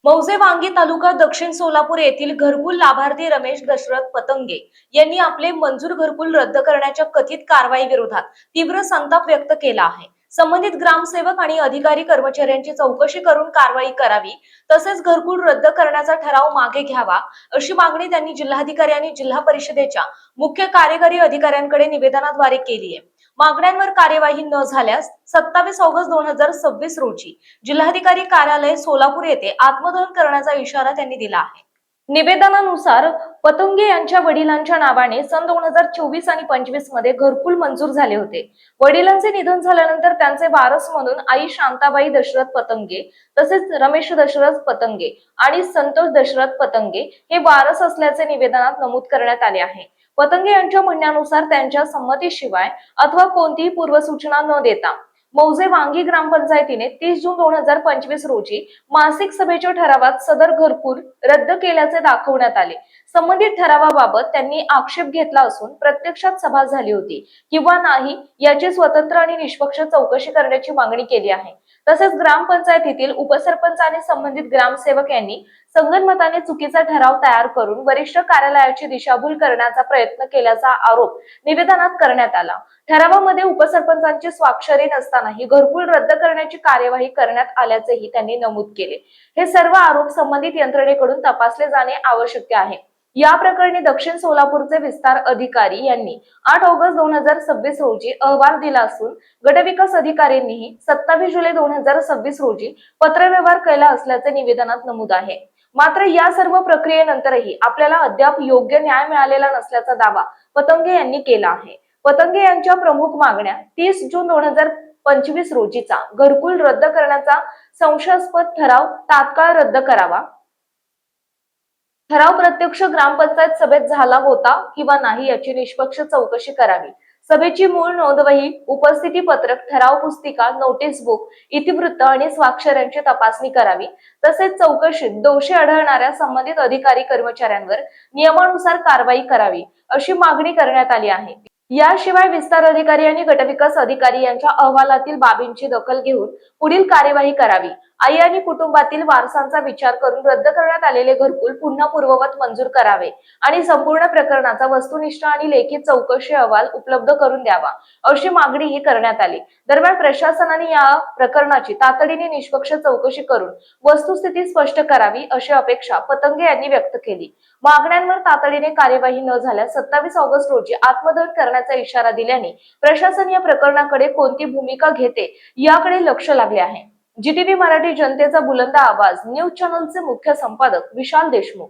मौजे वांगी तालुका दक्षिण सोलापूर येथील घरकुल लाभार्थी रमेश दशरथ पतंगे यांनी आपले मंजूर घरकुल रद्द करण्याच्या कथित कारवाई विरोधात तीव्र संताप व्यक्त केला आहे। संबंधित ग्रामसेवक आणि अधिकारी कर्मचाऱ्यांची चौकशी करून कारवाई करावी, तसेच घरकुल रद्द करण्याचा ठराव मागे घ्यावा अशी मागणी त्यांनी जिल्हाधिकारी आणि जिल्हा परिषदेच्या मुख्य कार्यकारी अधिकाऱ्यांकडे निवेदनाद्वारे केली आहे। मागण्यांवर कार्यवाही न झाल्यास 27 ऑगस्ट 2026 रोजी जिल्हाधिकारी कार्यालय सोलापूर येथे आत्मदहन करण्याचा इशारा त्यांनी दिला आहे। निवेदनानुसार पतंगे यांच्या वडिलांच्या नावाने सन 2024 आणि 25 मध्ये घरकुल मंजूर झाले होते। वडिलांचे निधन झाल्यानंतर त्यांचे वारस म्हणून आई शांताबाई दशरथ पतंगे तसेच रमेश दशरथ पतंगे आणि संतोष दशरथ पतंगे हे वारस असल्याचे निवेदनात नमूद करण्यात आले आहे। पतंगे यांच्या म्हणण्यानुसार त्यांच्या संमतीशिवाय अथवा कोणतीही पूर्वसूचना न देता मौजे वांगी ग्रामपंचायतीने 30 जून 2025 रोजी मासिक सभेच्या ठरावात सदर घरकुल रद्द केल्याचे दाखवण्यात आले। संबंधित ठरावाबाबत त्यांनी आक्षेप घेतला असून प्रत्यक्षात सभा झाली होती किंवा नाही याची स्वतंत्र आणि निष्पक्ष चौकशी करण्याची मागणी केली आहे। तसेच ग्रामपंचायतीतील उपसरपंच आणि संबंधित ग्रामसेवक यांनी संगनमताने चुकीचा ठराव तयार करून वरिष्ठ कार्यालयाची दिशाभूल करण्याचा प्रयत्न केल्याचा आरोप निवेदनात करण्यात आला। ठरावामध्ये उपसरपंचांची स्वाक्षरी नसतानाही घरकुल रद्द करण्याची कार्यवाही करण्यात आल्याचेही त्यांनी नमूद केले। हे सर्व आरोप संबंधित यंत्रणेकडून तपासले जाणे आवश्यक आहे। या प्रकरणी दक्षिण सोलापूरचे विस्तार अधिकारी यांनी 8 ऑगस्ट 2026 रोजी अहवाल दिला असून गटविकास अधिकाऱ्यांनीही 27 जुलै 2026 रोजी पत्रव्यवहार केला असल्याचे निवेदनात नमूद आहे। मात्र या सर्व प्रक्रियेनंतरही आपल्याला अद्याप योग्य न्याय मिळालेला नसल्याचा दावा पतंगे यांनी केला आहे। पतंगे यांच्या प्रमुख मागण्या 30 जून 2025 रोजीचा घरकुल रद्द करण्याचा संशयास्पद ठराव तात्काळ रद्द करावा, ठराव प्रत्यक्ष ग्रामपंचायत सभेत झाला होता किंवा नाही याची निष्पक्ष चौकशी करावी, सभेची मूळ नोंदवही, उपस्थिती पत्रक, ठराव पुस्तिका, नोटीस बुक, इतिवृत्त आणि स्वाक्षऱ्यांची तपासणी करावी, तसेच चौकशीत दोषी आढळणाऱ्या संबंधित अधिकारी कर्मचाऱ्यांवर नियमानुसार कारवाई करावी अशी मागणी करण्यात आली आहे। याशिवाय विस्तार अधिकारी आणि गटविकास अधिकारी यांच्या अहवालातील बाबींची दखल घेऊन पुढील कार्यवाही करावी। आई आणि कुटुंबातील वारसांचा विचार करून रद्द करण्यात आलेले घरकुल पुन्हा पूर्ववत मंजूर करावे आणि संपूर्ण प्रकरणाचा वस्तुनिष्ठ आणि लेखी चौकशी अहवाल उपलब्ध करून द्यावा अशी मागणीही करण्यात आली। दरम्यान प्रशासनाने या प्रकरणाची तातडीने निष्पक्ष चौकशी करून वस्तुस्थिती स्पष्ट करावी अशी अपेक्षा पतंगे यांनी व्यक्त केली। मागण्यांवर तातडीने कार्यवाही न झाल्यास 27 ऑगस्ट रोजी आत्मदहन करण्याचा इशारा दिल्याने प्रशासन या प्रकरणाकडे कोणती भूमिका घेते याकडे लक्ष लागले आहे। जीटीव्ही मराठी जनतेचा बुलंद आवाज न्यूज चॅनलचे मुख्य संपादक विशाल देशमुख।